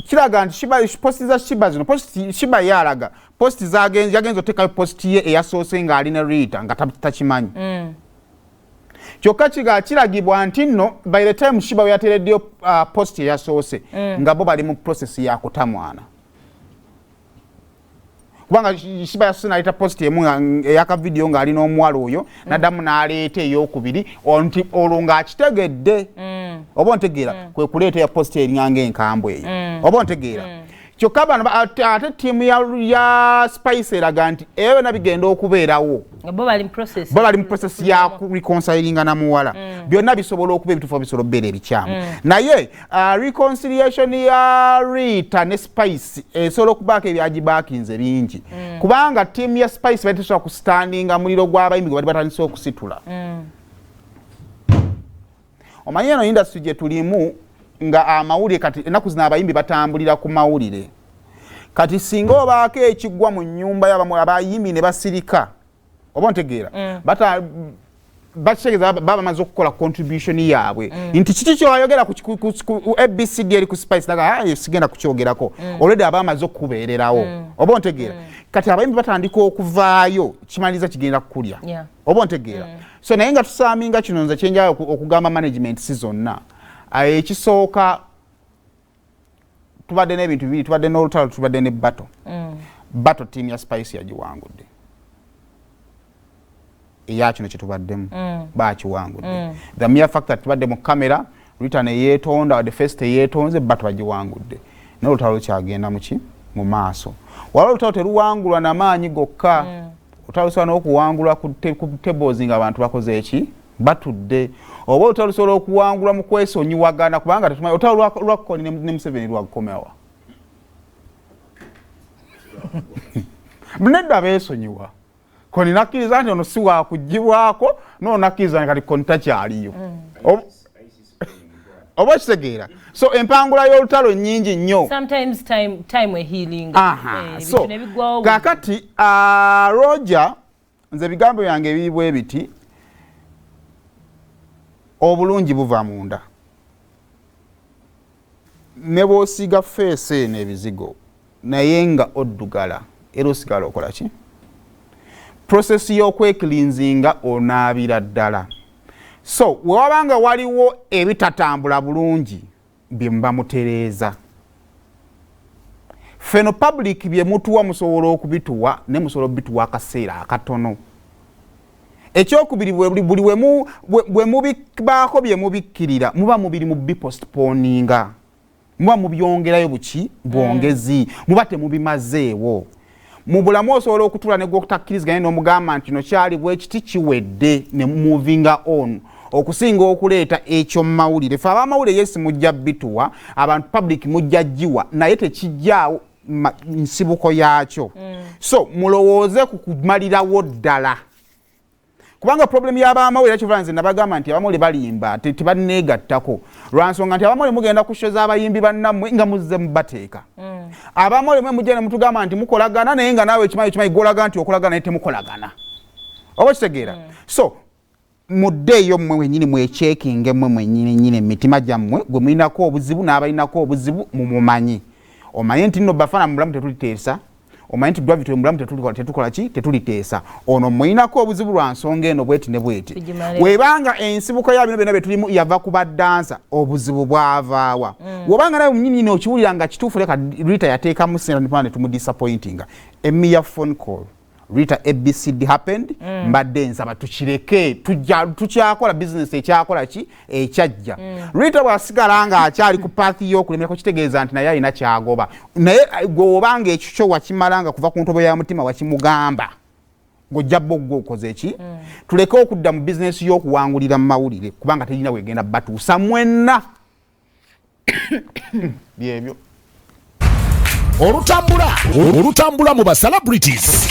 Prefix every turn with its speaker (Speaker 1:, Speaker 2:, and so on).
Speaker 1: kiraga nti posti za Sheebah zino Sheebah yalaga posti yagenzo teka posti ye eyasoose nga alina Ritah nga takimanyi kyokka kiragibwa nti nno by the time Sheebah yatereddeyo posti eyasoose nga bo bali mu process ya kutamwana kubanga Sheebah yasoose n'aleeta posti emu eyaka video nga alina omuwala oyo naddamu n'aleeta ey'okubiri nti olwo ng'akitegedde oba ontegeera kwe kuleeta ya posti eringa enkambwe eyo oba ontegeera kyokka bano ate ttiimu ya Spice eraga nti byonna bigenda okubeerawo
Speaker 2: bo bali mu
Speaker 1: process ya reconcilinga na muwala byonna bisobola okuba ebituufu bisobola okubeera ebikyamu naye reconciliation ya Ritah ne Spice esobola okubaako ebyagibakinze bingi kubanga ttiimu ya Spice bali tesobola kustandinga muliro gw'abayimbi gwe bali batandise okusitula omanyi eno industry gye tulimu nga amawulire kati ennaku zino abayimbi batambulira ku mawulire kati singa obaako ekiggwa mu nnyumba y'abayimbi ne basirika oba ntegeera bakitegeeza baba bamaze okukola contribution yaabwe nti kiki kyoyogera ku ABCD eri ku Spice naga sigenda kukyogerako already aba amaze okubeererawo oba ntegeera kati abayimbi batandika okuvaayo kimaliriza kigenda kukulya oba ntegeera so naye nga tusaaminga kino nze kyenjayo okugamba management si zonna ekisooka tubadde n'ebintu bibiri tubadde n'olutalo tubadde ne bato team ya Spice yagiwangudde eya kino kyetubaddemu bakiwangudde the mere fact that tubadde mu kamera Ritah ne yeetonda the first yeetonze bato bagiwangudde n'olutalo lukyagenda mu maaso waliwo olutalo teruwangulwa n'amaanyi gokka olutalo lusobola n'okuwangulwa ku tables nga abantu bakoze eki batudde oba olutalo lusobola okuwangulwa mu kwesonyiwagana kubanga tetumanyi olutalo lwa Kony ne Museveni lwakukomewa nedda beesonyiwa Kony nakkiriza nti ono si wakugibwako noonakkiriza kati Kony takyaliyo oba kitegeera so empangula y'olutalo nnyingi nnyo
Speaker 2: sometimes time we healing
Speaker 1: so kakati Roger nze bigambo yange ebibwa ebiti obulungi buva munda ne bw'osiiga feesi n'ebizigo naye nga oddugala era osigala okola ki process y'okweklinzinga onaabira ddala so wewabanga waliwo ebitatambula bulungi bye muba mutereeza feno public bye mutuwa musobola okubituwa ne musobola obituwa akaseera akatono ekyokubiri buli bwe mubibaako bye mubikkirira muba mubiri mu bipostponinga muba mubyongerayo buki bwongezi muba temubimazeewo mu bulamu osobola okutula ne gw'okutakkiriziganya n'omugamba nti no kyali bwe kiti kiwedde ne movinga on okusinga okuleeta ekyo mu mawulire fe abamawulire yesi mujja bituwa abantu public mujja giwa naye tekijjaawo nsibuko yaakyo so mulowooze ku kumalirawo ddala kubanga problem y'abamawulire ekivula nze nabagamba nti abamawulire balimba tebanneegattako lwansonga nti abamawulire mugenda kushoza abayimbi bannammwe nga muzze mubateeka abamawulire mwe mujja ne mutugamba nti mukolagana naye nga naawe ekimanyi gw'olaga nti okolagana naye temukolagana oba kitegeera so muddeeyo mmwe wennyini mwekyekinge mmwe mwennyini emitima gyammwe gwe mulinako obuzibu n'abalinako obuzibu mumumanyi omanye nti nno bafana mu bulamu tetuliteesa omanyi nti David mulamu tetukola ki tetuliteesa ono mulinako obuzibu lwa nsonga eno bweti ne bweti webanga ensibuko ya bino byonna bye tulimu yava ku baddansa obuzibu bwavaawa wobanga nawe munyini okiwulira nga kituufu leka Ritah yateekamu sente ne tumudisappointinga emiya phone call Ritah ABCD happened mbadde nsaba tukireke tukyakola business ekyakola ki ekyajja Ritah bwasigala nga akyali ku path y'okulemerako kitegeeza nti naye alina kyagoba naye gw'obanga ekyo kyo wakimalanga kuva ku ntobo ya mutima wakimugamba ng'ojja bbo okoze ki tuleke okudda mu business y'okuwangulira mu mawulire kubanga terina wegenda batuusa mwenna byebyo
Speaker 3: olutambula mu ba celebrities.